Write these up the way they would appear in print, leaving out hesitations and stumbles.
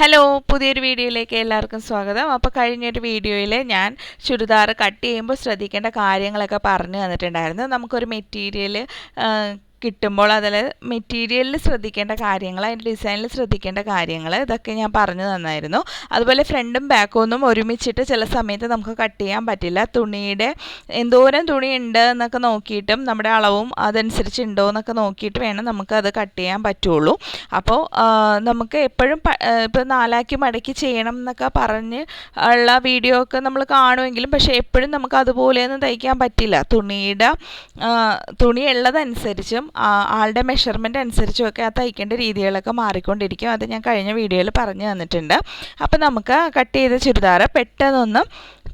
Hello, പുതിയൊരു വീഡിയോയിലേക്ക് എല്ലാവർക്കും സ്വാഗതം. അപ്പോൾ കഴിഞ്ഞൊരു വീഡിയോയിൽ ഞാൻ ചുരിദാർ കട്ട് ചെയ്യുമ്പോൾ ശ്രദ്ധിക്കേണ്ട കാര്യങ്ങളൊക്കെ പറഞ്ഞു തന്നിട്ടുണ്ടായിരുന്നു. നമുക്കൊരു മെറ്റീരിയൽ കിട്ടുമ്പോൾ അതിൽ മെറ്റീരിയലിൽ ശ്രദ്ധിക്കേണ്ട കാര്യങ്ങൾ, അതിൻ്റെ ഡിസൈനിൽ ശ്രദ്ധിക്കേണ്ട കാര്യങ്ങൾ ഇതൊക്കെ ഞാൻ പറഞ്ഞു തന്നായിരുന്നു. അതുപോലെ ഫ്രണ്ടും ബാക്കും ഒന്നും ഒരുമിച്ചിട്ട് ചില സമയത്ത് നമുക്ക് കട്ട് ചെയ്യാൻ പറ്റില്ല. തുണിയുടെ എന്തോരം തുണി ഉണ്ട് എന്നൊക്കെ നോക്കിയിട്ടും നമ്മുടെ അളവും അതനുസരിച്ച് ഉണ്ടോ എന്നൊക്കെ നോക്കിയിട്ട് വേണം നമുക്കത് കട്ട് ചെയ്യാൻ പറ്റുള്ളൂ. അപ്പോൾ നമുക്ക് എപ്പോഴും ഇപ്പോൾ നാലാക്കി മടക്കി ചെയ്യണം എന്നൊക്കെ പറഞ്ഞ് ഉള്ള വീഡിയോ ഒക്കെ നമ്മൾ കാണുമെങ്കിലും പക്ഷേ എപ്പോഴും നമുക്ക് അതുപോലെയൊന്നും തയ്ക്കാൻ പറ്റില്ല. തുണി ഉള്ളതനുസരിച്ചും ആളുടെ മെഷർമെൻറ്റ് അനുസരിച്ചുമൊക്കെ ആ തയ്ക്കേണ്ട രീതികളൊക്കെ മാറിക്കൊണ്ടിരിക്കും. അത് ഞാൻ കഴിഞ്ഞ വീഡിയോയിൽ പറഞ്ഞു തന്നിട്ടുണ്ട്. അപ്പം നമുക്ക് കട്ട് ചെയ്ത ചുരിദാർ പെട്ടെന്നൊന്ന്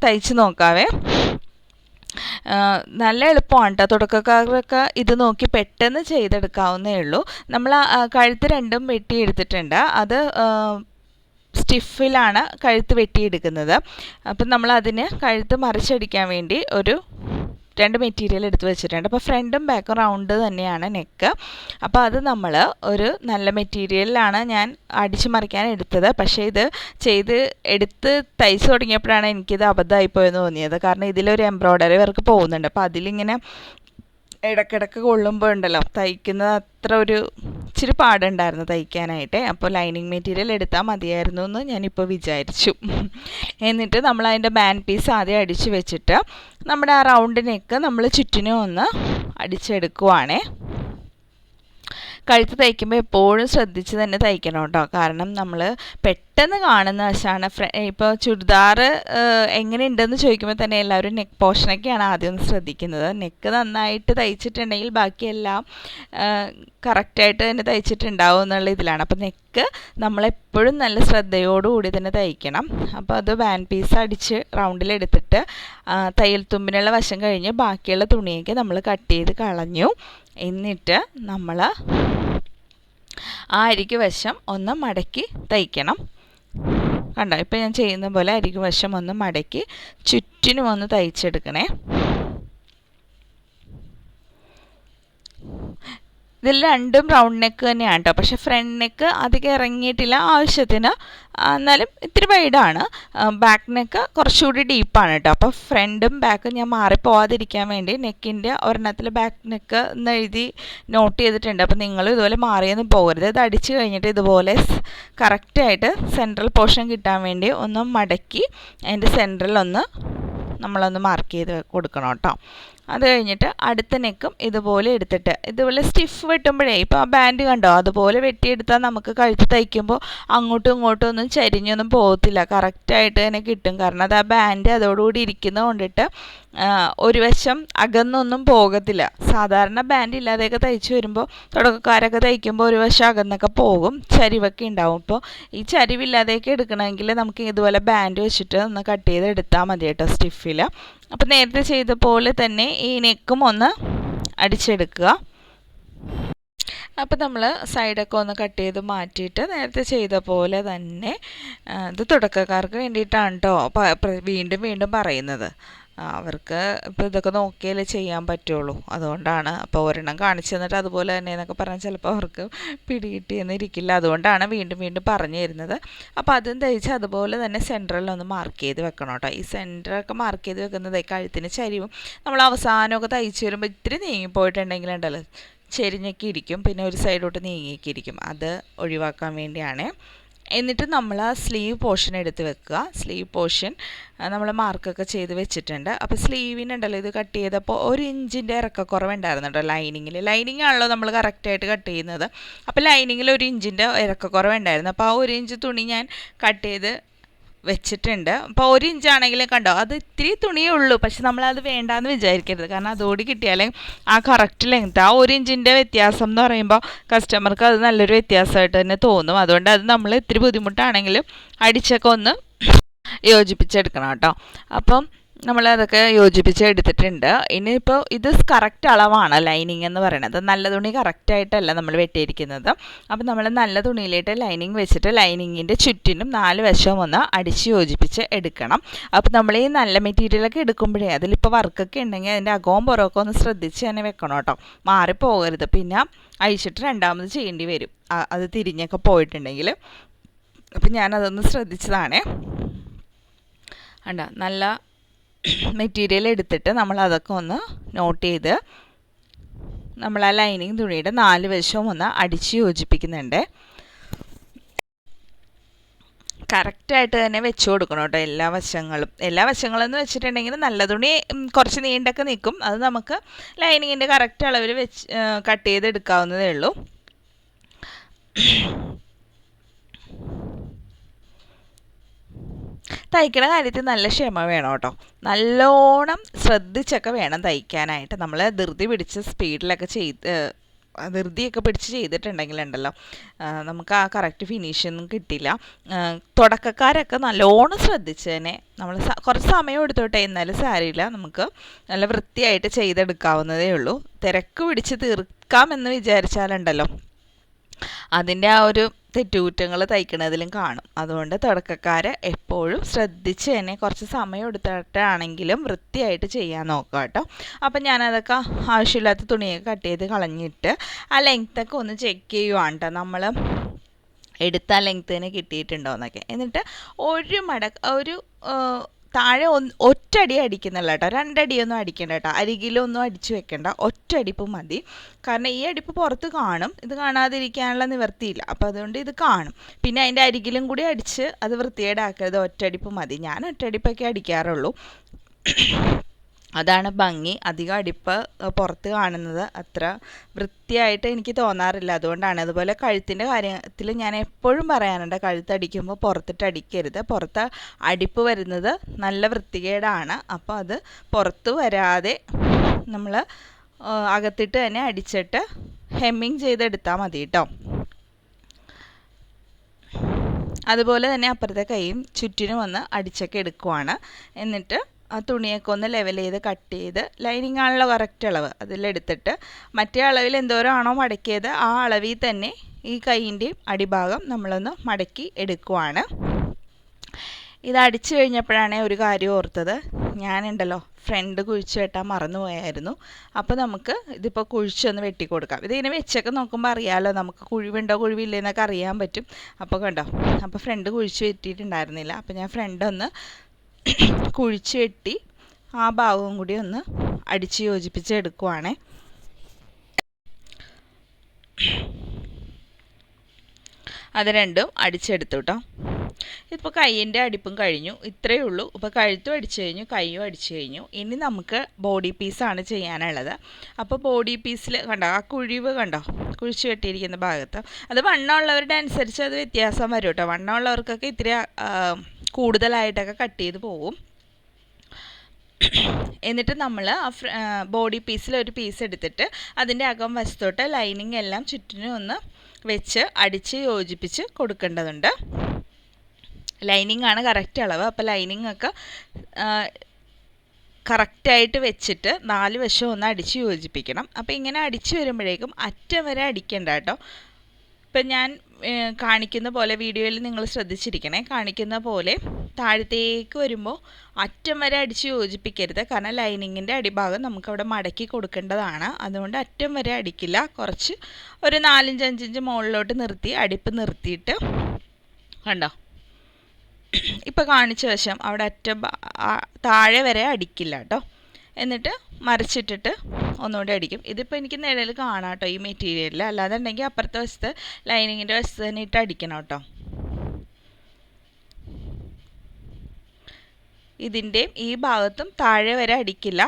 തയ്ച്ച് നോക്കാവേ. നല്ല എളുപ്പമാണ് കേട്ടോ. തുടക്കക്കാർക്ക് ഇത് നോക്കി പെട്ടെന്ന് ചെയ്തെടുക്കാവുന്നേ ഉള്ളൂ. നമ്മൾ കഴുത്ത് രണ്ടും വെട്ടിയെടുത്തിട്ടുണ്ട്. അത് സ്റ്റിഫിലാണ് കഴുത്ത് വെട്ടിയെടുക്കുന്നത്. അപ്പം നമ്മളതിന് കഴുത്ത് മറിച്ചടിക്കാൻ വേണ്ടി രണ്ട് മെറ്റീരിയൽ എടുത്ത് വെച്ചിട്ടുണ്ട്. അപ്പോൾ ഫ്രണ്ടും ബാക്കും റൗണ്ട് തന്നെയാണ് നെക്ക്. അപ്പോൾ അത് നമ്മൾ ഒരു നല്ല മെറ്റീരിയലിലാണ് ഞാൻ അടിച്ചു മറിക്കാൻ എടുത്തത്. പക്ഷേ ഇത് എടുത്ത് തയ്ച്ചു തുടങ്ങിയപ്പോഴാണ് എനിക്കിത് അബദ്ധമായിപ്പോയെന്ന് തോന്നിയത്. കാരണം ഇതിലൊരു എംബ്രോയ്ഡറി വർക്ക് പോകുന്നുണ്ട്. അപ്പോൾ അതിലിങ്ങനെ ഇടയ്ക്കിടയ്ക്ക് കൊള്ളുമ്പോൾ ഉണ്ടല്ലോ, തയ്ക്കുന്നത് അത്ര ഇച്ചിരി പാടുണ്ടായിരുന്നു തയ്ക്കാനായിട്ട്. അപ്പോൾ ലൈനിങ് മെറ്റീരിയൽ എടുത്താൽ മതിയായിരുന്നു എന്ന് ഞാനിപ്പോൾ വിചാരിച്ചു. എന്നിട്ട് നമ്മൾ അതിൻ്റെ ബാൻഡ് പീസ് ആദ്യം അടിച്ചു വെച്ചിട്ട് നമ്മുടെ ആ റൗണ്ട് നെക്ക് നമ്മൾ ചുറ്റിനും ഒന്ന് അടിച്ചെടുക്കുവാണേ. കഴുത്ത് തയ്ക്കുമ്പോൾ എപ്പോഴും ശ്രദ്ധിച്ച് തന്നെ തയ്ക്കണം കേട്ടോ. കാരണം നമ്മൾ പെട്ടെന്ന് കാണുന്ന വശമാണ് ഇപ്പോൾ ചുരിദാർ എങ്ങനെയുണ്ടെന്ന് ചോദിക്കുമ്പോൾ തന്നെ എല്ലാവരും നെക്ക് പോർഷനൊക്കെയാണ് ആദ്യം ഒന്ന് ശ്രദ്ധിക്കുന്നത്. നെക്ക് നന്നായിട്ട് തയ്ച്ചിട്ടുണ്ടെങ്കിൽ ബാക്കിയെല്ലാം കറക്റ്റായിട്ട് തന്നെ തയ്ച്ചിട്ടുണ്ടാവും എന്നുള്ള ഇതിലാണ്. അപ്പോൾ നെക്ക് നമ്മളെപ്പോഴും നല്ല ശ്രദ്ധയോടുകൂടി തന്നെ തയ്ക്കണം. അപ്പോൾ അത് ബാൻഡ് പീസ് അടിച്ച് റൗണ്ടിലെടുത്തിട്ട് തയ്യൽ തുമ്പിനുള്ള വശം കഴിഞ്ഞ് ബാക്കിയുള്ള തുണിയൊക്കെ നമ്മൾ കട്ട് ചെയ്ത് കളഞ്ഞു. എന്നിട്ട് നമ്മൾ ആ അരികു വശം ഒന്ന് മടക്കി തയ്ക്കണം. കണ്ടോ, ഇപ്പം ഞാൻ ചെയ്യുന്ന പോലെ അരികു വശം ഒന്ന് മടക്കി ചുറ്റിനും ഒന്ന് തയ്ച്ചെടുക്കണേ. ഇതിൽ രണ്ടും റൗണ്ട് നെക്ക് തന്നെയാണ് കേട്ടോ. പക്ഷേ ഫ്രണ്ട് നെക്ക് അധികം ഇറങ്ങിയിട്ടില്ല, ആവശ്യത്തിന്. എന്നാലും ഇത്തിരി വൈഡാണ്. ബാക്ക് നെക്ക് കുറച്ചുകൂടി ഡീപ്പാണ് കേട്ടോ. അപ്പോൾ ഫ്രണ്ടും ബാക്കും ഞാൻ മാറിപ്പോവാതിരിക്കാൻ വേണ്ടി നെക്കിൻ്റെ ഒരെണ്ണത്തിൽ ബാക്ക് നെക്ക് എന്ന് എഴുതി നോട്ട് ചെയ്തിട്ടുണ്ട്. അപ്പോൾ നിങ്ങൾ ഇതുപോലെ മാറിയൊന്നും പോകരുത്. ഇത് അടിച്ച് കഴിഞ്ഞിട്ട് ഇതുപോലെ കറക്റ്റായിട്ട് സെൻട്രൽ പോർഷൻ കിട്ടാൻ വേണ്ടി ഒന്ന് മടക്കി അതിൻ്റെ സെൻട്രലൊന്ന് നമ്മളൊന്ന് മാർക്ക് ചെയ്ത് കൊടുക്കണം കേട്ടോ. അത് കഴിഞ്ഞിട്ട് അടുത്ത നെക്കും ഇതുപോലെ എടുത്തിട്ട് ഇതുപോലെ സ്റ്റിഫ് വെട്ടുമ്പോഴേ ഇപ്പോൾ ആ ബാൻഡ് കണ്ടോ, അതുപോലെ വെട്ടിയെടുത്താൽ നമുക്ക് കഴുത്ത് തയ്ക്കുമ്പോൾ അങ്ങോട്ടും ഇങ്ങോട്ടും ഒന്നും ചരിഞ്ഞൊന്നും പോകത്തില്ല, കറക്റ്റായിട്ട് തന്നെ കിട്ടും. കാരണം അത് ആ ബാൻഡ് അതോടുകൂടി ഇരിക്കുന്നത് കൊണ്ടിട്ട് ഒരു വശം അകന്നൊന്നും പോകത്തില്ല. സാധാരണ ബാൻഡ് ഇല്ലാതെയൊക്കെ തയ്ച്ച് വരുമ്പോൾ തുടക്കക്കാരൊക്കെ തയ്ക്കുമ്പോൾ ഒരു വശം അകന്നൊക്കെ പോകും, ചരിവൊക്കെ ഉണ്ടാവും. അപ്പോൾ ഈ ചരിവില്ലാതെയൊക്കെ എടുക്കണമെങ്കിൽ നമുക്ക് ഇതുപോലെ ബാൻഡ് വെച്ചിട്ട് ഒന്ന് കട്ട് ചെയ്ത് എടുത്താൽ മതി കേട്ടോ സ്റ്റിഫിൽ. അപ്പോൾ നേരത്തെ ചെയ്ത പോലെ തന്നെ ഈ നെക്കും ഒന്ന് അടിച്ചെടുക്കുക. അപ്പോൾ നമ്മൾ സൈഡൊക്കെ ഒന്ന് കട്ട് ചെയ്ത് മാറ്റിയിട്ട് നേരത്തെ ചെയ്ത പോലെ തന്നെ, ഇത് തുടക്കക്കാർക്ക് വേണ്ടിയിട്ടാണ് കേട്ടോ വീണ്ടും വീണ്ടും പറയുന്നത്. അവർക്ക് ഇപ്പോൾ ഇതൊക്കെ നോക്കിയാലേ ചെയ്യാൻ പറ്റുള്ളൂ, അതുകൊണ്ടാണ്. അപ്പോൾ ഒരെണ്ണം കാണിച്ചു തന്നിട്ട് അതുപോലെ തന്നെ എന്നൊക്കെ പറഞ്ഞാൽ ചിലപ്പോൾ അവർക്ക് പിടികിട്ടിയെന്നിരിക്കില്ല. അതുകൊണ്ടാണ് വീണ്ടും വീണ്ടും പറഞ്ഞു തരുന്നത്. അപ്പോൾ അതും തയ്ച്ച് അതുപോലെ തന്നെ സെൻറ്ററിലൊന്ന് മാർക്ക് ചെയ്ത് വെക്കണം കേട്ടോ. ഈ സെൻറ്ററൊക്കെ മാർക്ക് ചെയ്ത് വെക്കുന്നത് കഴുത്തിന് ചരിവും നമ്മൾ അവസാനമൊക്കെ തയ്ച്ച് വരുമ്പോൾ ഇത്തിരി നീങ്ങിപ്പോയിട്ടുണ്ടെങ്കിലുണ്ടല്ലോ ചെരിഞ്ഞൊക്കെ ഇരിക്കും, പിന്നെ ഒരു സൈഡോട്ട് നീങ്ങിയൊക്കെ ഇരിക്കും. അത് ഒഴിവാക്കാൻ വേണ്ടിയാണ്. എന്നിട്ട് നമ്മൾ ആ സ്ലീവ് പോർഷൻ എടുത്ത് വെക്കുക. സ്ലീവ് പോർഷൻ നമ്മൾ മാർക്കൊക്കെ ചെയ്ത് വെച്ചിട്ടുണ്ട്. അപ്പോൾ സ്ലീവിനുണ്ടല്ലോ ഇത് കട്ട് ചെയ്തപ്പോൾ 1 ഇഞ്ചിൻ്റെ ഇറക്കക്കുറവുണ്ടായിരുന്നു കേട്ടോ ലൈനിങ് ആണല്ലോ നമ്മൾ കറക്റ്റായിട്ട് കട്ട് ചെയ്യുന്നത്. അപ്പോൾ ലൈനിങ്ങിൽ 1 ഇഞ്ചിൻ്റെ ഇറക്കക്കുറവുണ്ടായിരുന്നു. അപ്പോൾ ആ 1 ഇഞ്ച് തുണി ഞാൻ കട്ട് ചെയ്ത് വെച്ചിട്ടുണ്ട്. അപ്പോൾ 1 ഇഞ്ചാണെങ്കിലും കണ്ടോ, അത് ഇത്തിരി തുണിയേ ഉള്ളൂ, പക്ഷെ നമ്മളത് വേണ്ടാന്ന് വിചാരിക്കരുത്. കാരണം അതോടി കിട്ടിയാലേ ആ കറക്റ്റ് ലെങ്ത്ത്, ആ 1 ഇഞ്ചിൻ്റെ വ്യത്യാസം എന്ന് പറയുമ്പോൾ കസ്റ്റമർക്ക് അത് നല്ലൊരു വ്യത്യാസമായിട്ട് തന്നെ തോന്നും. അതുകൊണ്ട് അത് നമ്മൾ ഇത്തിരി ബുദ്ധിമുട്ടാണെങ്കിലും അടിച്ചൊക്കെ ഒന്ന് യോജിപ്പിച്ചെടുക്കണം കേട്ടോ. അപ്പം നമ്മളതൊക്കെ യോജിപ്പിച്ച് എടുത്തിട്ടുണ്ട്. ഇനിയിപ്പോൾ ഇത് കറക്റ്റ് അളവാണ് ലൈനിങ് എന്ന് പറയുന്നത്. നല്ല തുണി കറക്റ്റായിട്ടല്ല നമ്മൾ വെട്ടിയിരിക്കുന്നത്. അപ്പോൾ നമ്മൾ നല്ല തുണിയിലിട്ട് ലൈനിങ് വെച്ചിട്ട് ലൈനിങ്ങിൻ്റെ ചുറ്റിനും 4 വശവും ഒന്ന് അടിച്ച് യോജിപ്പിച്ച് എടുക്കണം. അപ്പോൾ നമ്മൾ ഈ നല്ല മെറ്റീരിയലൊക്കെ എടുക്കുമ്പോഴേ അതിലിപ്പോൾ വർക്കൊക്കെ ഉണ്ടെങ്കിൽ അതിൻ്റെ അകവും പുറമൊക്കെ ഒന്ന് ശ്രദ്ധിച്ച് തന്നെ വെക്കണം കേട്ടോ, മാറിപ്പോകരുത്. പിന്നെ അഴിച്ചിട്ട് രണ്ടാമത് ചെയ്യേണ്ടി വരും അത് തിരിഞ്ഞൊക്കെ പോയിട്ടുണ്ടെങ്കിൽ. അപ്പം ഞാനതൊന്ന് ശ്രദ്ധിച്ചതാണേ. കണ്ടോ, നല്ല മെറ്റീരിയൽ എടുത്തിട്ട് നമ്മൾ അതൊക്കെ ഒന്ന് നോട്ട് ചെയ്ത് നമ്മൾ ആ ലൈനിങ് തുണിയുടെ 4 വശവും ഒന്ന് അടിച്ച് യോജിപ്പിക്കുന്നുണ്ട്. കറക്റ്റായിട്ട് തന്നെ വെച്ച് കൊടുക്കണം കേട്ടോ എല്ലാ വശങ്ങളും എന്ന് വെച്ചിട്ടുണ്ടെങ്കിൽ നല്ല തുണി കുറച്ച് നീണ്ടൊക്കെ നിൽക്കും. അത് നമുക്ക് ലൈനിങ്ങിൻ്റെ കറക്റ്റ് അളവിൽ വെച്ച് കട്ട് ചെയ്തെടുക്കാവുന്നതേ ഉള്ളൂ. തയ്ക്കണ കാര്യത്തിൽ നല്ല ക്ഷമ വേണം കേട്ടോ. നല്ലോണം ശ്രദ്ധിച്ചൊക്കെ വേണം തയ്ക്കാനായിട്ട്. നമ്മൾ ധൃതി പിടിച്ച് സ്പീഡിലൊക്കെ ധൃതിയൊക്കെ പിടിച്ച് ചെയ്തിട്ടുണ്ടെങ്കിലുണ്ടല്ലോ നമുക്ക് ആ കറക്റ്റ് ഫിനിഷൊന്നും കിട്ടില്ല. തുടക്കക്കാരൊക്കെ നല്ലോണം ശ്രദ്ധിച്ച് തന്നെ നമ്മൾ കുറച്ച് സമയം എടുത്തോട്ടെ, എന്നാലും സാരമില്ല, നമുക്ക് നല്ല വൃത്തിയായിട്ട് ചെയ്തെടുക്കാവുന്നതേ ഉള്ളൂ. തിരക്ക് പിടിച്ച് തീർക്കാമെന്ന് വിചാരിച്ചാലുണ്ടല്ലോ അതിൻ്റെ ആ ഒരു തെറ്റുകുറ്റങ്ങൾ തയ്ക്കണതിലും കാണും. അതുകൊണ്ട് തുടക്കക്കാരെ എപ്പോഴും ശ്രദ്ധിച്ച് തന്നെ കുറച്ച് സമയം എടുത്തിട്ടാണെങ്കിലും വൃത്തിയായിട്ട് ചെയ്യാൻ നോക്കുക കേട്ടോ. അപ്പം ഞാനതൊക്കെ ആവശ്യമില്ലാത്ത തുണിയൊക്കെ കട്ട് ചെയ്ത് കളഞ്ഞിട്ട് ആ ലെങ്ത്തൊക്കെ ഒന്ന് ചെക്ക് ചെയ്യുവാണ് കേട്ടോ, നമ്മൾ എടുത്ത ലെങ്ത്തിന് കിട്ടിയിട്ടുണ്ടോ എന്നൊക്കെ. എന്നിട്ട് ഒരു താഴെ ഒറ്റടി അടിക്കുന്നില്ല കേട്ടോ, 2 അടിയൊന്നും അടിക്കണ്ട കേട്ടോ, അരികിലൊന്നും അടിച്ചു വെക്കണ്ട, ഒറ്റ അടിപ്പ് മതി. കാരണം ഈ അടിപ്പ് പുറത്ത് കാണും, ഇത് കാണാതിരിക്കാനുള്ള നിവർത്തിയില്ല. അപ്പോൾ അതുകൊണ്ട് ഇത് കാണും. പിന്നെ അതിൻ്റെ അരികിലും കൂടി അടിച്ച് അത് വൃത്തികേടാക്കരുത്, ഒറ്റടിപ്പ് മതി. ഞാൻ ഒറ്റടിപ്പൊക്കെ അടിക്കാറുള്ളൂ, അതാണ് ഭംഗി. അധികം അടിപ്പ് പുറത്ത് കാണുന്നത് അത്ര വൃത്തിയായിട്ട് എനിക്ക് തോന്നാറില്ല, അതുകൊണ്ടാണ്. അതുപോലെ കഴുത്തിൻ്റെ കാര്യത്തിൽ ഞാൻ എപ്പോഴും പറയാറുണ്ട്, കഴുത്തടിക്കുമ്പോൾ പുറത്തിട്ട് അടിക്കരുത്. പുറത്ത് അടിപ്പ് വരുന്നത് നല്ല വൃത്തികേടാണ്. അപ്പോൾ അത് പുറത്ത് വരാതെ നമ്മൾ അകത്തിട്ട് തന്നെ അടിച്ചിട്ട് ഹെമ്മിങ് ചെയ്തെടുത്താൽ മതി കേട്ടോ. അതുപോലെ തന്നെ അപ്പുറത്തെ കൈയും ചുറ്റിനും ഒന്ന് അടിച്ചൊക്കെ എടുക്കുവാണ്. എന്നിട്ട് ആ തുണിയൊക്കെ ഒന്ന് ലെവൽ ചെയ്ത് കട്ട് ചെയ്ത് ലൈനിങ് ആണല്ലോ കറക്റ്റ് അളവ്, അതിലെടുത്തിട്ട് മറ്റേ അളവിൽ എന്തോരമാണോ മടക്കിയത് ആ അളവിൽ തന്നെ ഈ കൈയിൻ്റെയും അടിഭാഗം നമ്മളൊന്ന് മടക്കി എടുക്കുവാണ്. ഇത് അടിച്ചു കഴിഞ്ഞപ്പോഴാണ് ഒരു കാര്യം ഓർത്തത്, ഞാനുണ്ടല്ലോ ഫ്രണ്ട് കുഴിച്ച് വെട്ടാൻ മറന്നുപോയായിരുന്നു. അപ്പോൾ നമുക്ക് ഇതിപ്പോൾ കുഴിച്ചൊന്ന് വെട്ടിക്കൊടുക്കാം. ഇതിങ്ങനെ വെച്ചൊക്കെ നോക്കുമ്പോൾ അറിയാമല്ലോ നമുക്ക് കുഴിവുണ്ടോ കുഴിവില്ലേ എന്നൊക്കെ അറിയാൻ പറ്റും. അപ്പോൾ കണ്ടോ, അപ്പോൾ ഫ്രണ്ട് കുഴിച്ച് വെട്ടിയിട്ടുണ്ടായിരുന്നില്ല. അപ്പോൾ ഞാൻ ഫ്രണ്ട് ഒന്ന് കുഴിച്ച് വെട്ടി ആ ഭാഗവും കൂടി ഒന്ന് അടിച്ച് യോജിപ്പിച്ച് എടുക്കുവാണേ. അത് രണ്ടും അടിച്ചെടുത്തു കേട്ടോ. ഇപ്പോൾ കൈയിൻ്റെ അടിപ്പും കഴിഞ്ഞു, ഇത്രയേ ഉള്ളൂ. ഇപ്പോൾ കഴുത്തും അടിച്ചു കഴിഞ്ഞു, കൈയും അടിച്ചു കഴിഞ്ഞു. ഇനി നമുക്ക് ബോഡി പീസാണ് ചെയ്യാനുള്ളത്. അപ്പോൾ ബോഡി പീസിൽ കണ്ടോ ആ കുഴിവ് കണ്ടോ, കുഴിച്ച് വെട്ടിയിരിക്കുന്ന ഭാഗത്ത് അത് വണ്ണമുള്ളവരുടെ അനുസരിച്ച് അത് വ്യത്യാസം വരും കേട്ടോ. വണ്ണമുള്ളവർക്കൊക്കെ ഇത്തിരി കൂടുതലായിട്ടൊക്കെ കട്ട് ചെയ്ത് പോകും. എന്നിട്ട് നമ്മൾ ബോഡി പീസിൽ ഒരു പീസ് എടുത്തിട്ട് അതിൻ്റെ അകം വശത്തോട്ട് ലൈനിങ് എല്ലാം ചുറ്റിനും ഒന്ന് വെച്ച് അടിച്ച് യോജിപ്പിച്ച് കൊടുക്കേണ്ടതുണ്ട്. ലൈനിങ് ആണ് കറക്റ്റ് അളവ്. അപ്പോൾ ലൈനിങ് ഒക്കെ കറക്റ്റായിട്ട് വെച്ചിട്ട് 4 വശവും ഒന്ന് അടിച്ച് യോജിപ്പിക്കണം. അപ്പോൾ ഇങ്ങനെ അടിച്ച് വരുമ്പോഴേക്കും അറ്റം വരെ അടിക്കണ്ട കേട്ടോ. ഇപ്പം ഞാൻ കാണിക്കുന്ന പോലെ വീഡിയോയിൽ നിങ്ങൾ ശ്രദ്ധിച്ചിരിക്കണേ, കാണിക്കുന്ന പോലെ താഴത്തേക്ക് വരുമ്പോൾ അറ്റം വരെ അടിച്ച് യോജിപ്പിക്കരുത്. കാരണം ലൈനിങ്ങിൻ്റെ അടിഭാഗം നമുക്കവിടെ മടക്കി കൊടുക്കേണ്ടതാണ്. അതുകൊണ്ട് അറ്റം വരെ അടിക്കില്ല, കുറച്ച് ഒരു 4-5 ഇഞ്ച് മുകളിലോട്ട് നിർത്തി അടിപ്പ് നിർത്തിയിട്ട് കണ്ടോ ഇപ്പോൾ കാണിച്ച വശം അവിടെ താഴെ വരെ അടിക്കില്ല കേട്ടോ. എന്നിട്ട് മറിച്ചിട്ടിട്ട് ഒന്നുകൂടി അടിക്കും. ഇതിപ്പോൾ എനിക്ക് നിഴൽ കാണാം കേട്ടോ ഈ മെറ്റീരിയലിൽ, അല്ലാതെ ഉണ്ടെങ്കിൽ അപ്പുറത്തെ വശത്ത് ലൈനിങ്ങിൻ്റെ വശത്ത് തന്നെ ഇട്ട് അടിക്കണം കേട്ടോ. ഇതിൻ്റെയും ഈ ഭാഗത്തും താഴെ വരെ അടിക്കില്ല,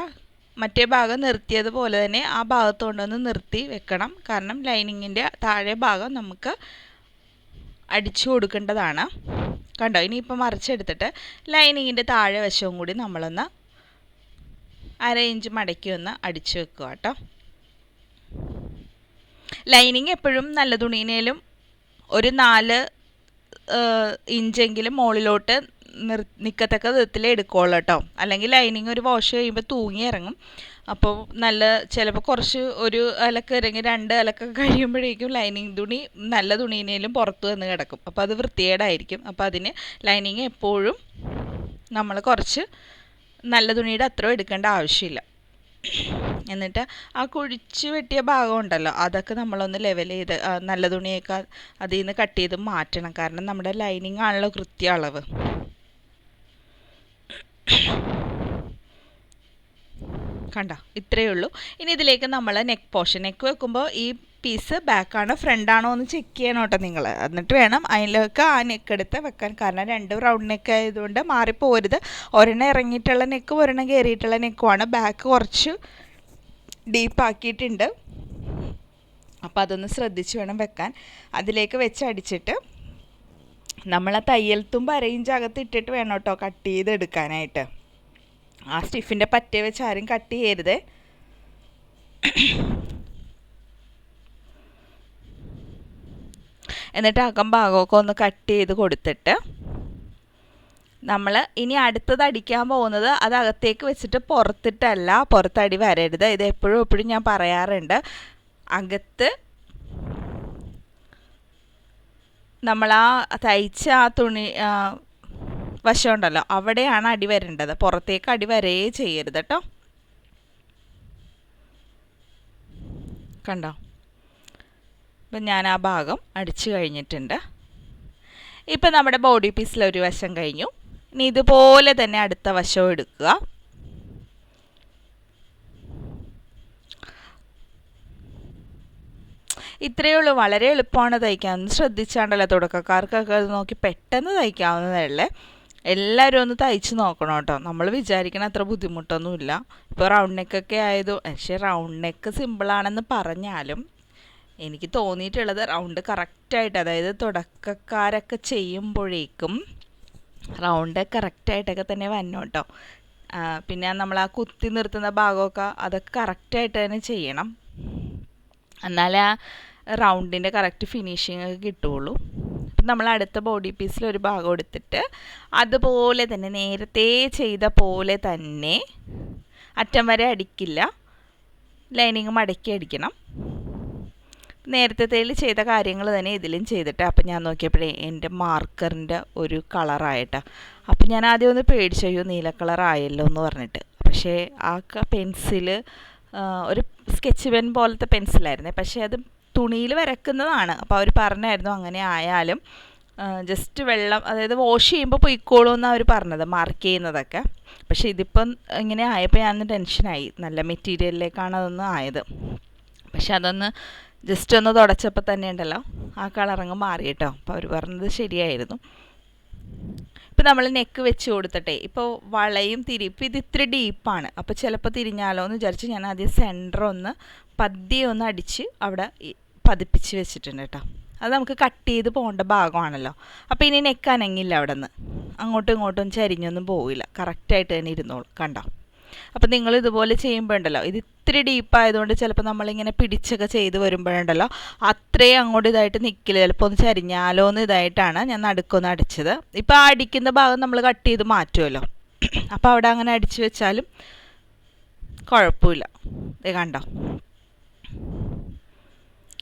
മറ്റേ ഭാഗം നിർത്തിയതുപോലെ തന്നെ ആ ഭാഗത്ത് കൊണ്ടൊന്ന് നിർത്തി വെക്കണം. കാരണം ലൈനിങ്ങിൻ്റെ താഴെ ഭാഗം നമുക്ക് അടിച്ചു കൊടുക്കേണ്ടതാണ്. കണ്ടോ, ഇനിയിപ്പോൾ മറിച്ചെടുത്തിട്ട് ലൈനിങ്ങിൻ്റെ താഴെ വശവും കൂടി നമ്മളൊന്ന് 1/2 ഇഞ്ച് മടക്കി ഒന്ന് അടിച്ചു വെക്കുക കേട്ടോ. ലൈനിങ് എപ്പോഴും നല്ല തുണിയിലും ഒരു 4 ഇഞ്ചെങ്കിലും മുകളിലോട്ട് നിൽക്കത്തക്ക വിധത്തിലേ എടുക്കുകയുള്ളൂ കേട്ടോ. അല്ലെങ്കിൽ ലൈനിങ് ഒരു വാഷ് കഴിയുമ്പോൾ തൂങ്ങി ഇറങ്ങും. അപ്പോൾ ചിലപ്പോൾ കുറച്ച് ഒരു അലക്ക് ഇറങ്ങി 2 അലക്കൊക്കെ കഴിയുമ്പോഴേക്കും ലൈനിങ് തുണി നല്ല തുണിയിലും പുറത്ത് വന്ന് കിടക്കും. അപ്പോൾ അത് വൃത്തികേടായിരിക്കും. അപ്പോൾ അതിന് ലൈനിങ് എപ്പോഴും നമ്മൾ കുറച്ച് നല്ല തുണിയുടെ അത്രയും എടുക്കേണ്ട ആവശ്യമില്ല. എന്നിട്ട് ആ കുഴിച്ച് വെട്ടിയ ഭാഗം ഉണ്ടല്ലോ അതൊക്കെ നമ്മളൊന്ന് ലെവൽ ചെയ്ത് നല്ല തുണിയൊക്കെ അതിൽ നിന്ന് കട്ട് ചെയ്ത് മാറ്റണം. കാരണം നമ്മുടെ ലൈനിങ് ആണല്ലോ കൃത്യ അളവ്. കണ്ടോ, ഇത്രയേ ഉള്ളൂ. ഇനി ഇതിലേക്ക് നമ്മൾ നെക്ക് വെക്കുമ്പോൾ ഈ പീസ് ബാക്കാണോ ഫ്രണ്ടാണോ എന്ന് ചെക്ക് ചെയ്യണം കേട്ടോ നിങ്ങൾ. എന്നിട്ട് വേണം അതിലേക്ക് ആ നെക്ക് എടുത്ത് വെക്കാൻ. കാരണം 2 റൗണ്ട് നെക്ക് ആയതുകൊണ്ട് മാറിപ്പോരുത്. ഒരെണ്ണം ഇറങ്ങിയിട്ടുള്ള നെക്കും ഒരെണ്ണം കയറിയിട്ടുള്ള നെക്കുമാണ്. ബാക്ക് കുറച്ച് ഡീപ്പാക്കിയിട്ടുണ്ട്. അപ്പോൾ അതൊന്ന് ശ്രദ്ധിച്ച് വേണം വെക്കാൻ. അതിലേക്ക് വെച്ച് അടിച്ചിട്ട് നമ്മൾ ആ തയ്യൽ തുമ്പ് അരയിഞ്ച് അകത്ത് ഇട്ടിട്ട് വേണം കേട്ടോ കട്ട് ചെയ്തെടുക്കാനായിട്ട്. ആ സ്റ്റിഫിൻ്റെ പറ്റേ വെച്ച് ആരും കട്ട് ചെയ്യരുത്. എന്നിട്ട് അകം ഭാഗമൊക്കെ ഒന്ന് കട്ട് ചെയ്ത് കൊടുത്തിട്ട് നമ്മൾ ഇനി അടുത്തത് അടിക്കാൻ പോകുന്നത് അത് അകത്തേക്ക് വെച്ചിട്ട് പുറത്തിട്ടല്ല, പുറത്തടി വരരുത്. ഇത് എപ്പോഴും ഞാൻ പറയാറുണ്ട്. അകത്ത് നമ്മൾ ആ തയ്ച്ച ആ തുണി വശം ഉണ്ടല്ലോ അവിടെയാണ് അടി വരേണ്ടത്. പുറത്തേക്ക് അടി വരേ ചെയ്യരുത് കേട്ടോ. കണ്ടോ, ഇപ്പം ഞാൻ ആ ഭാഗം അടിച്ചു കഴിഞ്ഞിട്ടുണ്ട്. ഇപ്പം നമ്മുടെ ബോഡി പീസിൽ ഒരു വശം കഴിഞ്ഞു. ഇനി ഇതുപോലെ തന്നെ അടുത്ത വശവും എടുക്കുക. ഇത്രയേ ഉള്ളൂ. വളരെ എളുപ്പമാണ് തയ്ക്കാൻ. ഒന്ന് ശ്രദ്ധിച്ചാണ്ടല്ലോ, തുടക്കക്കാർക്കൊക്കെ അത് നോക്കി പെട്ടെന്ന് തയ്ക്കാവുന്നതല്ലേ. എല്ലാവരും ഒന്ന് തയ്ച്ച് നോക്കണം കേട്ടോ. നമ്മൾ വിചാരിക്കണ അത്ര ബുദ്ധിമുട്ടൊന്നുമില്ല. ഇപ്പോൾ റൗണ്ട് നെക്കൊക്കെ പക്ഷേ റൗണ്ട് നെക്ക് സിമ്പിളാണെന്ന് പറഞ്ഞാലും എനിക്ക് തോന്നിയിട്ടുള്ളത് റൗണ്ട് കറക്റ്റായിട്ട്, അതായത് തുടക്കക്കാരൊക്കെ ചെയ്യുമ്പോഴേക്കും റൗണ്ട് കറക്റ്റായിട്ടൊക്കെ തന്നെ വന്നു കേട്ടോ. പിന്നെ നമ്മൾ ആ കുത്തി നിർത്തുന്ന ഭാഗമൊക്കെ അതൊക്കെ കറക്റ്റായിട്ട് തന്നെ ചെയ്യണം. എന്നാലേ ആ റൗണ്ടിൻ്റെ കറക്റ്റ് ഫിനിഷിങ് ഒക്കെ കിട്ടുകയുള്ളൂ. അപ്പം നമ്മൾ അടുത്ത ബോഡി പീസിൽ ഒരു ഭാഗം എടുത്തിട്ട് അതുപോലെ തന്നെ നേരത്തെ ചെയ്ത പോലെ തന്നെ അറ്റം വരെ അടിക്കില്ല, ലൈനിങ് മടക്കി അടിക്കണം. നേരത്തെ ചെയ്ത കാര്യങ്ങൾ തന്നെ ഇതിലും ചെയ്തിട്ട് അപ്പം ഞാൻ നോക്കിയപ്പോഴേ എൻ്റെ മാർക്കറിൻ്റെ ഒരു കളറായിട്ടാണ്. അപ്പം ഞാൻ ആദ്യം ഒന്ന് പേടിച്ചയ്യോ നീല കളറായല്ലോ എന്ന് പറഞ്ഞിട്ട്. പക്ഷേ ആ പെൻസിൽ ഒരു സ്കെച്ച് പെൻ പോലത്തെ പെൻസിലായിരുന്നേ. പക്ഷേ അത് തുണിയിൽ വരക്കുന്നതാണ്. അപ്പോൾ അവർ പറഞ്ഞായിരുന്നു അങ്ങനെ ആയാലും ജസ്റ്റ് വെള്ളം, അതായത് വാഷ് ചെയ്യുമ്പോൾ പൊയ്ക്കോളൂ എന്നാണ് അവർ പറഞ്ഞത്, മാർക്ക് ചെയ്യുന്നതൊക്കെ. പക്ഷേ ഇതിപ്പം ഇങ്ങനെ ആയപ്പോൾ ഞാൻ ടെൻഷനായി. നല്ല മെറ്റീരിയലിലേക്കാണ് അതൊന്ന് ആയത്. പക്ഷെ അതൊന്ന് ജസ്റ്റ് ഒന്ന് തുടച്ചപ്പോൾ തന്നെ ഉണ്ടല്ലോ ആ കളറങ്ങ് മാറി കേട്ടോ. അപ്പോൾ അവർ പറഞ്ഞത് ശരിയായിരുന്നു. ഇപ്പോൾ നമ്മൾ നെക്ക് വെച്ച് കൊടുത്തിട്ടെ ഇപ്പോൾ വളയും ഇപ്പോൾ ഇത് ഇത്തിരി ഡീപ്പാണ്. അപ്പോൾ ചിലപ്പോൾ തിരിഞ്ഞാലോ എന്ന് വിചാരിച്ച് ഞാൻ ആദ്യം സെൻറ്റർ ഒന്ന് പതിയെ ഒന്ന് അടിച്ച് അവിടെ പതിപ്പിച്ച് വെച്ചിട്ടുണ്ട് കേട്ടോ. അത് നമുക്ക് കട്ട് ചെയ്ത് പോകേണ്ട ഭാഗമാണല്ലോ. അപ്പോൾ ഇനി നെക്ക് അനങ്ങില്ല, അവിടെ നിന്ന് അങ്ങോട്ടും ഇങ്ങോട്ടും ചരിഞ്ഞൊന്നും പോവില്ല, കറക്റ്റായിട്ട് തന്നെ ഇരുന്നോളും. കണ്ടോ. അപ്പം നിങ്ങൾ ഇതുപോലെ ചെയ്യുമ്പോൾ ഉണ്ടല്ലോ, ഇത് ഇത്തിരി ഡീപ്പായതുകൊണ്ട് ചിലപ്പോൾ നമ്മളിങ്ങനെ പിടിച്ചൊക്കെ ചെയ്ത് വരുമ്പോഴുണ്ടല്ലോ അത്രയും അങ്ങോട്ട് ഇതായിട്ട് നിൽക്കില്ല, ചിലപ്പോൾ ഒന്ന് ചരിഞ്ഞാലോ എന്ന് ഇതായിട്ടാണ് ഞാൻ നടുക്കൊന്ന് അടിച്ചത്. ഇപ്പോൾ ആ അടിക്കുന്ന ഭാഗം നമ്മൾ കട്ട് ചെയ്ത് മാറ്റുമല്ലോ, അപ്പോൾ അവിടെ അങ്ങനെ അടിച്ച് വെച്ചാലും കുഴപ്പമില്ല. ഇത് കണ്ടോ.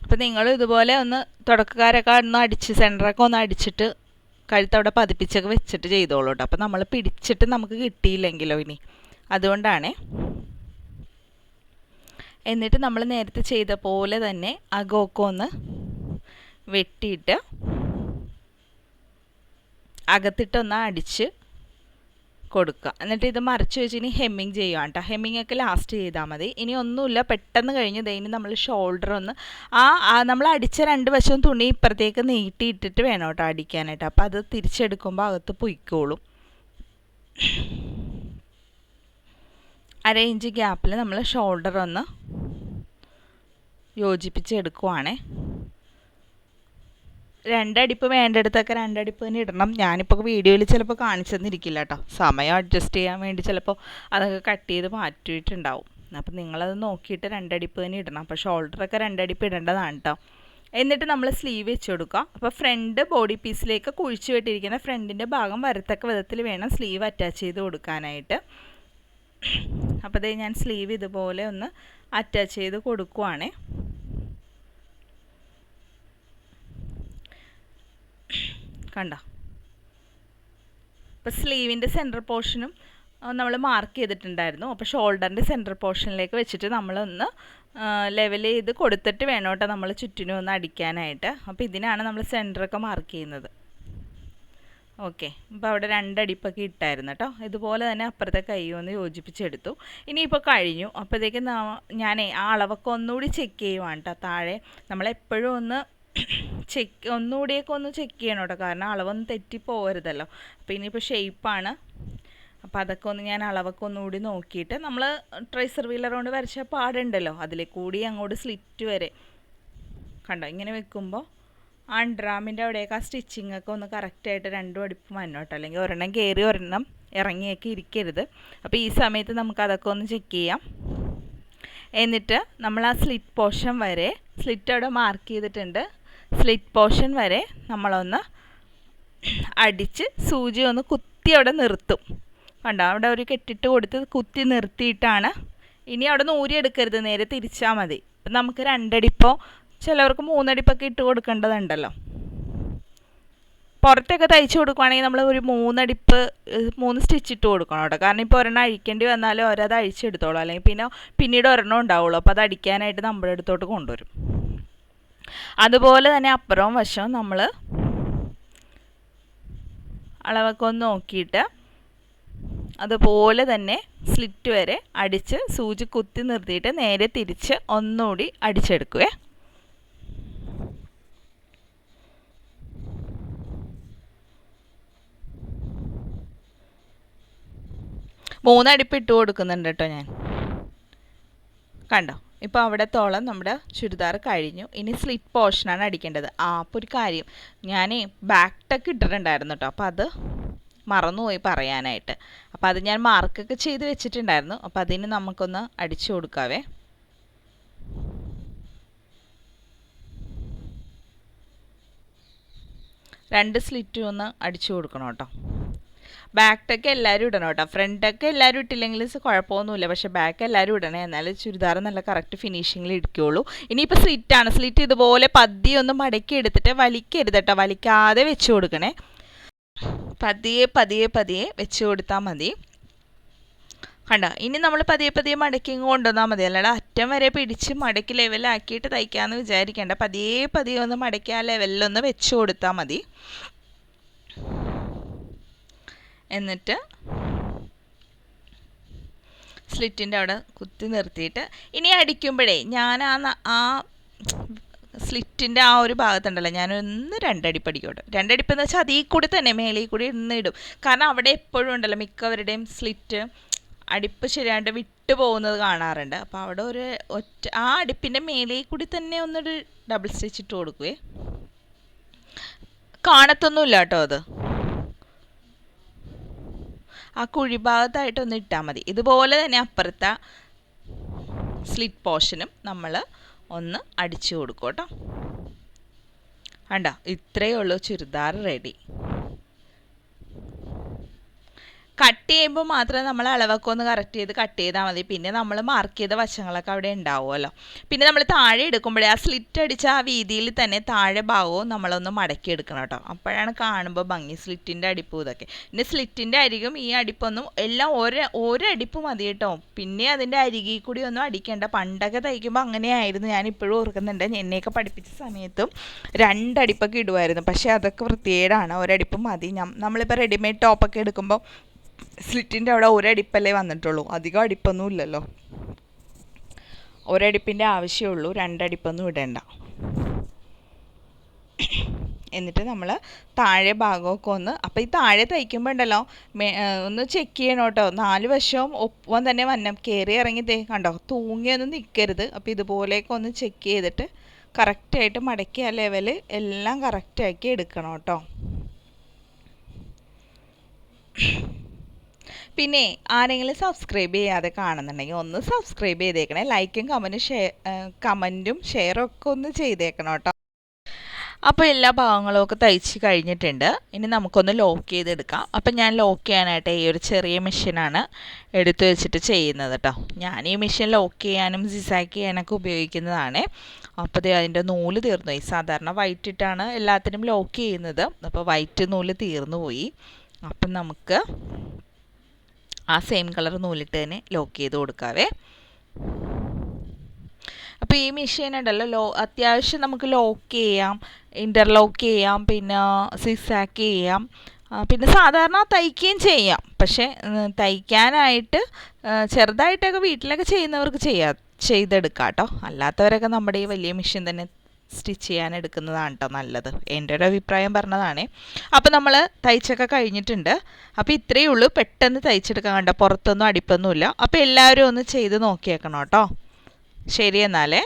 അപ്പം നിങ്ങൾ ഇതുപോലെ ഒന്ന് തുടക്കക്കാരൊക്കെ ഒന്ന് അടിച്ച് സെൻറ്ററൊക്കെ ഒന്ന് അടിച്ചിട്ട് കഴുത്തവിടെ പതിപ്പിച്ചൊക്കെ വെച്ചിട്ട് ചെയ്തോളൂ കേട്ടോ. അപ്പം നമ്മൾ പിടിച്ചിട്ട് നമുക്ക് കിട്ടിയില്ലെങ്കിലോ ഇനി, അതുകൊണ്ടാണ്. എന്നിട്ട് നമ്മൾ നേരത്തെ ചെയ്ത പോലെ തന്നെ അകമൊക്കെ ഒന്ന് വെട്ടിയിട്ട് അകത്തിട്ടൊന്ന് അടിച്ച് കൊടുക്കുക. എന്നിട്ട് ഇത് മറിച്ച് വെച്ച് ഇനി ഹെമ്മിങ് ചെയ്യുക കേട്ടോ. ഹെമ്മിങ് ഒക്കെ ലാസ്റ്റ് ചെയ്താൽ മതി. ഇനി ഒന്നുമില്ല, പെട്ടെന്ന് കഴിഞ്ഞ് ഇനി നമ്മൾ ഷോൾഡർ ഒന്ന് നമ്മൾ അടിച്ച 2 വശവും തുണി ഇപ്പുറത്തേക്ക് നീട്ടിയിട്ടിട്ട് വേണം കേട്ടോ അടിക്കാനായിട്ട്. അപ്പോൾ അത് തിരിച്ചെടുക്കുമ്പോൾ അകത്ത് പൊയ്ക്കോളും. 1/2 ഇഞ്ച് ഗ്യാപ്പിൽ നമ്മൾ ഷോൾഡർ ഒന്ന് യോജിപ്പിച്ചെടുക്കുവാണേ. 2 അടിപ്പ് വേണ്ടിടത്തൊക്കെ 2 അടിപ്പ് തന്നെ ഇടണം. ഞാനിപ്പോൾ വീഡിയോയിൽ ചിലപ്പോൾ കാണിച്ചു തന്നിരിക്കില്ല കേട്ടോ, സമയം അഡ്ജസ്റ്റ് ചെയ്യാൻ വേണ്ടി ചിലപ്പോൾ അതൊക്കെ കട്ട് ചെയ്ത് മാറ്റിയിട്ടുണ്ടാവും. അപ്പം നിങ്ങളത് നോക്കിയിട്ട് 2 അടിപ്പ് തന്നെ ഇടണം. അപ്പോൾ ഷോൾഡറൊക്കെ 2 അടിപ്പ് ഇടേണ്ടതാണ് കേട്ടോ. എന്നിട്ട് നമ്മൾ സ്ലീവ് വെച്ച് കൊടുക്കുക. അപ്പോൾ ഫ്രണ്ട് ബോഡി പീസിലേക്ക് കുഴിച്ച് വെട്ടിയിരിക്കുന്ന ഫ്രണ്ടിൻ്റെ ഭാഗം വരത്തക്ക വിധത്തിൽ വേണം സ്ലീവ് അറ്റാച്ച് ചെയ്ത് കൊടുക്കാനായിട്ട്. അപ്പോൾ ഇത് ഞാൻ സ്ലീവ് ഇതുപോലെ ഒന്ന് അറ്റാച്ച് ചെയ്ത് കൊടുക്കുവാണേ. കണ്ടോ. അപ്പോൾ സ്ലീവിൻ്റെ സെൻറ്റർ പോർഷനും നമ്മൾ മാർക്ക് ചെയ്തിട്ടുണ്ടായിരുന്നു. അപ്പോൾ ഷോൾഡറിൻ്റെ സെൻറ്റർ പോർഷനിലേക്ക് വെച്ചിട്ട് നമ്മളൊന്ന് ലെവൽ ചെയ്ത് കൊടുത്തിട്ട് വേണം കേട്ടോ നമ്മൾ ചുറ്റിനും ഒന്ന് അടിക്കാനായിട്ട്. അപ്പോൾ ഇതിനാണ് നമ്മൾ സെൻറ്ററൊക്കെ മാർക്ക് ചെയ്യുന്നത്. ഓക്കെ, അപ്പോൾ അവിടെ 2 അടിപ്പൊക്കെ ഇട്ടായിരുന്നു കേട്ടോ. ഇതുപോലെ തന്നെ അപ്പുറത്തെ കൈ ഒന്ന് യോജിപ്പിച്ചെടുത്തു. ഇനിയിപ്പോൾ കഴിഞ്ഞു. അപ്പോഴത്തേക്കും ഞാനേ ആ അളവൊക്കെ ഒന്നുകൂടി ചെക്ക് ചെയ്യുവാണ് കേട്ടോ. താഴെ നമ്മളെപ്പോഴും ഒന്ന് ഒന്നുകൂടിയൊക്കെ ഒന്ന് ചെക്ക് ചെയ്യണം കേട്ടോ, കാരണം അളവൊന്നും തെറ്റിപ്പോകരുതല്ലോ. അപ്പോൾ ഇനിയിപ്പോൾ ഷേപ്പാണ്. അപ്പോൾ അതൊക്കെ ഒന്ന് ഞാൻ അളവൊക്കെ ഒന്നുകൂടി നോക്കിയിട്ട് നമ്മൾ ട്രേസർ വീലർ കൊണ്ട് വരച്ച പാടുണ്ടല്ലോ, അതിലെ കൂടി അങ്ങോട്ട് സ്ലിറ്റ് വരെ കണ്ടോ ഇങ്ങനെ വെക്കുമ്പോൾ അണ്ടർആമിൻ്റെ അവിടെയൊക്കെ ആ സ്റ്റിച്ചിങ്ങൊക്കെ ഒന്ന് കറക്റ്റായിട്ട് 2 അടിപ്പ് വന്നോട്ടോ, അല്ലെങ്കിൽ ഒരെണ്ണം കയറി ഒരെണ്ണം ഇറങ്ങിയൊക്കെ ഇരിക്കരുത്. അപ്പോൾ ഈ സമയത്ത് നമുക്കതൊക്കെ ഒന്ന് ചെക്ക് ചെയ്യാം. എന്നിട്ട് നമ്മൾ ആ സ്ലിറ്റ് പോർഷൻ വരെ, സ്ലിറ്റ് അവിടെ മാർക്ക് ചെയ്തിട്ടുണ്ട്, സ്ലിറ്റ് പോർഷൻ വരെ നമ്മളൊന്ന് അടിച്ച് സൂചി ഒന്ന് കുത്തി അവിടെ നിർത്തും. കണ്ടോ അവിടെ ഒരു കെട്ടിട്ട് കൊടുത്ത് കുത്തി നിർത്തിയിട്ടാണ്. ഇനി അവിടെ നിന്ന് ഊരിയെടുക്കരുത്, നേരെ തിരിച്ചാൽ മതി. നമുക്ക് 2 അടിപ്പോ ചിലവർക്ക് 3 അടിപ്പൊക്കെ ഇട്ട് കൊടുക്കേണ്ടതുണ്ടല്ലോ. പുറത്തൊക്കെ തയ്ച്ച് കൊടുക്കുകയാണെങ്കിൽ നമ്മൾ ഒരു 3 അടിപ്പ് 3 സ്റ്റിച്ച് ഇട്ട് കൊടുക്കണം കേട്ടോ, കാരണം ഇപ്പോൾ ഒരെണ്ണം അഴിക്കേണ്ടി വന്നാലും അവരത് അഴിച്ചെടുത്തോളൂ, അല്ലെങ്കിൽ പിന്നീട് ഒരെണ്ണം ഉണ്ടാവുള്ളൂ. അപ്പോൾ അത് അടിക്കാനായിട്ട് നമ്മുടെ അടുത്തോട്ട് കൊണ്ടുവരും. അതുപോലെ തന്നെ അപ്പുറവും വശവും നമ്മൾ അളവൊക്കെ ഒന്ന് നോക്കിയിട്ട് അതുപോലെ തന്നെ സ്ലിറ്റ് വരെ അടിച്ച് സൂചി കുത്തി നിർത്തിയിട്ട് നേരെ തിരിച്ച് ഒന്നുകൂടി അടിച്ചെടുക്കുവേ. മൂന്നടിപ്പ് ഇട്ട് കൊടുക്കുന്നുണ്ട് കേട്ടോ ഞാൻ. കണ്ടോ ഇപ്പോൾ അവിടത്തോളം നമ്മുടെ ചുരിദാർ കഴിഞ്ഞു. ഇനി സ്ലിറ്റ് പോർഷനാണ് അടിക്കേണ്ടത്. അപ്പോൾ ഒരു കാര്യം, ഞാൻ ബാക്ക് ടക്ക് ഇട്ടിട്ടുണ്ടായിരുന്നു കേട്ടോ, അപ്പോൾ അത് മറന്നുപോയി പറയാനായിട്ട്. അപ്പോൾ അത് ഞാൻ മാർക്കൊക്കെ ചെയ്ത് വെച്ചിട്ടുണ്ടായിരുന്നു. അപ്പോൾ അതിന് നമുക്കൊന്ന് അടിച്ചു കൊടുക്കാവേ. രണ്ട് സ്ലിറ്റും ഒന്ന് അടിച്ചു കൊടുക്കണം കേട്ടോ. ബാക്ക് ടക്ക് എല്ലാവരും ഇടണം കേട്ടോ. ഫ്രണ്ട് ടക്ക് എല്ലാവരും ഇട്ടില്ലെങ്കിൽ കുഴപ്പമൊന്നുമില്ല, പക്ഷേ ബാക്ക് എല്ലാവരും ഇടണേ, എന്നാലും ചുരിദാർ നല്ല കറക്റ്റ് ഫിനിഷിങ്ങിൽ ഇരിക്കുകയുള്ളൂ. ഇനിയിപ്പോൾ സ്ലിറ്റാണ്. സ്ലിറ്റ് ഇതുപോലെ പതിയെ ഒന്ന് മടക്കി എടുത്തിട്ട് വലിക്കരുത് കേട്ടോ, വലിക്കാതെ വെച്ച് കൊടുക്കണേ. പതിയെ പതിയെ പതിയെ വെച്ച് കൊടുത്താൽ മതി. കണ്ടോ ഇനി നമ്മൾ പതിയെ പതിയെ മടക്കി കൊണ്ടുവന്നാൽ മതി, അല്ലാതെ അറ്റം വരെ പിടിച്ച് മടക്കി ലെവലാക്കിയിട്ട് തയ്ക്കാമെന്ന് വിചാരിക്കേണ്ട. പതിയെ പതിയെ ഒന്ന് മടക്കി ആ ലെവലിലൊന്ന് വെച്ച് കൊടുത്താൽ മതി. എന്നിട്ട് സ്ലിറ്റിൻ്റെ അവിടെ കുത്തി നിർത്തിയിട്ട് ഇനി അടിക്കുമ്പോഴേ ഞാൻ ആ സ്ലിറ്റിൻ്റെ ആ ഒരു ഭാഗത്തുണ്ടല്ലോ, ഞാനൊന്ന് 2 അടിപ്പ് അടിക്കോട്ടെ. 2 അടിപ്പെന്ന് വെച്ചാൽ അതിൽ കൂടി തന്നെ മേളിൽ കൂടി ഇന്ന് ഇടും. കാരണം അവിടെ എപ്പോഴും ഉണ്ടല്ലോ മിക്കവരുടെയും സ്ലിറ്റ് അടിപ്പ് ശരിയായിട്ട് വിട്ടു പോകുന്നത് കാണാറുണ്ട്. അപ്പോൾ അവിടെ ഒരു ആ അടിപ്പിൻ്റെ മേളിൽ കൂടി തന്നെ ഒന്നൊരു ഡബിൾ സ്റ്റിച്ച് ഇട്ട് കൊടുക്കുവേ. കാണത്തൊന്നുമില്ല കേട്ടോ, അത് ആ കുഴിഭാഗത്തായിട്ടൊന്ന് ഇട്ടാൽ മതി. ഇതുപോലെ തന്നെ അപ്പുറത്തെ സ്ലിറ്റ് പോർഷനും നമ്മൾ ഒന്ന് അടിച്ചു കൊടുക്കും കേട്ടോ. കണ്ടോ ഇത്രയേ ഉള്ളൂ, ചുരിദാർ റെഡി. കട്ട് ചെയ്യുമ്പോൾ മാത്രമേ നമ്മൾ അളവൊക്കെ ഒന്ന് കറക്റ്റ് ചെയ്ത് കട്ട് ചെയ്താൽ മതി. പിന്നെ നമ്മൾ മാർക്ക് ചെയ്ത വശങ്ങളൊക്കെ അവിടെ ഉണ്ടാവുമല്ലോ. പിന്നെ നമ്മൾ താഴെ എടുക്കുമ്പോഴേ ആ സ്ലിറ്റ് അടിച്ച ആ വീതിയിൽ തന്നെ താഴെ ഭാഗവും നമ്മളൊന്ന് മടക്കി എടുക്കണം കേട്ടോ. അപ്പോഴാണ് കാണുമ്പോൾ ഭംഗി, സ്ലിറ്റിൻ്റെ അടിപ്പും ഇതൊക്കെ. പിന്നെ സ്ലിറ്റിൻ്റെ അരികും ഈ അടിപ്പൊന്നും എല്ലാം ഒരടിപ്പ് മതി കേട്ടോ. പിന്നെ അതിൻ്റെ അരികിൽ കൂടി ഒന്നും അടിക്കേണ്ട. പണ്ടൊക്കെ തയ്ക്കുമ്പോൾ അങ്ങനെയായിരുന്നു, ഞാനിപ്പോഴും ഓർക്കുന്നുണ്ട്. എന്നെയൊക്കെ പഠിപ്പിച്ച സമയത്തും 2 അടിപ്പൊക്കെ ഇടുമായിരുന്നു. പക്ഷേ അതൊക്കെ വൃത്തികേടാണ്, ഒരടിപ്പ് മതി. നമ്മളിപ്പോൾ റെഡിമെയ്ഡ് ടോപ്പൊക്കെ എടുക്കുമ്പോൾ സ്ലിറ്റിൻ്റെ അവിടെ ഒരടിപ്പല്ലേ വന്നിട്ടുള്ളൂ, അധികം അടിപ്പൊന്നും ഇല്ലല്ലോ. ഒരടിപ്പിൻ്റെ ആവശ്യമുള്ളൂ, 2 അടിപ്പൊന്നും ഇടേണ്ട. എന്നിട്ട് നമ്മൾ താഴെ ഭാഗമൊക്കെ അപ്പോൾ ഈ താഴെ തയ്ക്കുമ്പോൾ ഉണ്ടല്ലോ ഒന്ന് ചെക്ക് ചെയ്യണം കേട്ടോ. 4 വശവും ഒപ്പം തന്നെ വന്നം കയറി ഇറങ്ങി കണ്ടോ, തൂങ്ങിയൊന്നും നിൽക്കരുത്. അപ്പോൾ ഇതുപോലെയൊക്കെ ഒന്ന് ചെക്ക് ചെയ്തിട്ട് കറക്റ്റായിട്ട് മടക്കി ആ ലെവൽ എല്ലാം കറക്റ്റാക്കി എടുക്കണം കേട്ടോ. പിന്നെ ആരെങ്കിലും സബ്സ്ക്രൈബ് ചെയ്യാതെ കാണുന്നുണ്ടെങ്കിൽ ഒന്ന് സബ്സ്ക്രൈബ് ചെയ്തേക്കണേ. ലൈക്കും കമൻറ്റും ഷെയറും ഒക്കെ ഒന്ന് ചെയ്തേക്കണം കേട്ടോ. അപ്പോൾ എല്ലാ ഭാഗങ്ങളും ഒക്കെ തയ്ച്ച് കഴിഞ്ഞിട്ടുണ്ട്. ഇനി നമുക്കൊന്ന് ലോക്ക് ചെയ്തെടുക്കാം. അപ്പം ഞാൻ ലോക്ക് ചെയ്യാനായിട്ട് ഈ ഒരു ചെറിയ മെഷീനാണ് എടുത്തു വെച്ചിട്ട് ചെയ്യുന്നത് കേട്ടോ. ഞാൻ ഈ മെഷീൻ ലോക്ക് ചെയ്യാനും സിസാക്ക് ചെയ്യാനൊക്കെ ഉപയോഗിക്കുന്നതാണ്. അപ്പോൾ അതിൻ്റെ നൂല് തീർന്നു പോയി. സാധാരണ വൈറ്റ് ഇട്ടാണ് എല്ലാത്തിനും ലോക്ക് ചെയ്യുന്നത്. അപ്പോൾ വൈറ്റ് നൂല് തീർന്നു പോയി. അപ്പം നമുക്ക് ആ സെയിം കളർ നൂലിട്ട് തന്നെ ലോക്ക് ചെയ്ത് കൊടുക്കാവേ. അപ്പോൾ ഈ മെഷീൻ ഉണ്ടല്ലോ അത്യാവശ്യം നമുക്ക് ലോക്ക് ചെയ്യാം, ഇൻ്റർലോക്ക് ചെയ്യാം, പിന്നെ സിക്സാക്ക് ചെയ്യാം, പിന്നെ സാധാരണ തയ്ക്കുകയും ചെയ്യാം. പക്ഷേ തയ്ക്കാനായിട്ട് ചെറുതായിട്ടൊക്കെ വീട്ടിലൊക്കെ ചെയ്യുന്നവർക്ക് ചെയ്തെടുക്കാം കേട്ടോ. അല്ലാത്തവരൊക്കെ നമ്മുടെ ഈ വലിയ മെഷീൻ തന്നെ സ്റ്റിച്ച് ചെയ്യാൻ എടുക്കുന്നതാണ് കേട്ടോ നല്ലത്. എൻ്റെ ഒരു അഭിപ്രായം പറഞ്ഞതാണേ. അപ്പോൾ നമ്മൾ തയ്ച്ചൊക്കെ കഴിഞ്ഞിട്ടുണ്ട്. അപ്പോൾ ഇത്രയേ ഉള്ളൂ, പെട്ടെന്ന് തയ്ച്ചെടുക്കാൻ കണ്ടോ, പുറത്തൊന്നും അടിപ്പൊന്നുമില്ല. അപ്പോൾ എല്ലാവരും ഒന്ന് ചെയ്ത് നോക്കിയേക്കണം കേട്ടോ. ശരി എന്നാലേ.